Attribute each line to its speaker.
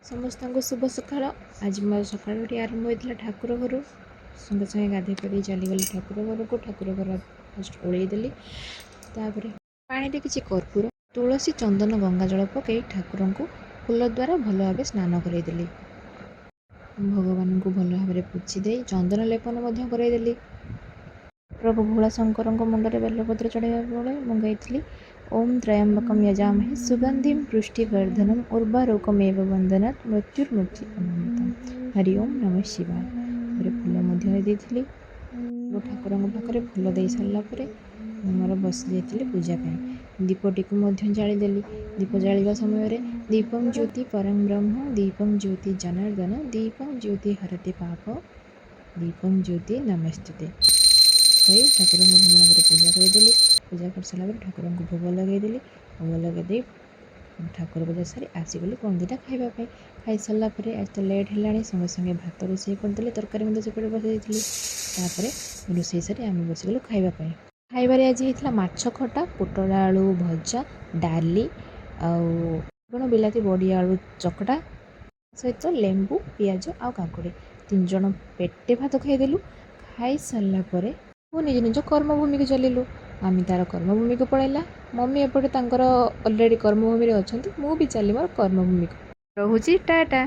Speaker 1: समस्त को शुभ सकाळ। आज मोर सकाळटी आरंभ होता ठाकुर घर संगे संगे गाधे पड़ी चलीगली ठाकुर घर को। ठाकुर घर फर्स्ट ओलैदेली पानी किसी कर्पूर तुलसी चंदन गंगाजल पकई ठाकुर को फूल द्वारा भल भाव स्नान करदेली। भगवान को भल भाव पूछी दे चंदन लेपन करदेली। प्रभु भोला शंकर मुंडे बेलपत्र चढ़ाई बेले मंगाई ओम त्रयंबकम यजामहे सुगंधिम पुष्टिवर्धनम उर्वारुकमेव वंदनात् मृत्युर्मुक्ति अमृतम। हरि ओम नमः शिवाय। फूल देती ठाकुर पाखे फूल दे सारापर मोर बस जाइली पूजापी। दीपटी को जादेली। दीप जावा समय दीपम ज्योति परम ब्रह्म दीपम ज्योति जनार्दन दीपम ज्योति हरति पाप दीपम ज्योति नमस्तुते कही ठाकुर को भल भाव पूजा करदेली। पूजा कर सारा ठाकुर को भोग लगेदेली। भोग लगे ठाकुर पूजा सारी आसगली कौन दीटा खावाई। खाई सारापर आज तो लेट है संगे संगे भात रोषे करदे तरकारी मत सेपटे बसई रोषे सारी आम बसगलु खावाई। खाइबार आज होता माछ खटा पोटल आलू भजा डाली आउण बिलाती बड़ी आलू चकटा सहित लेंबू पियाज आ काकुड़ी 3 जन पेटे भात खाईदेलु। खाई सारापर निज निज कर्मभूमि को चलू। आम तार कर्मभूमि को पलैला। मम्मी एपटे अलरेडी कर्मभूमि अच्छा। मुझे चली मोर कर्मभूमि को। रोची टाटा।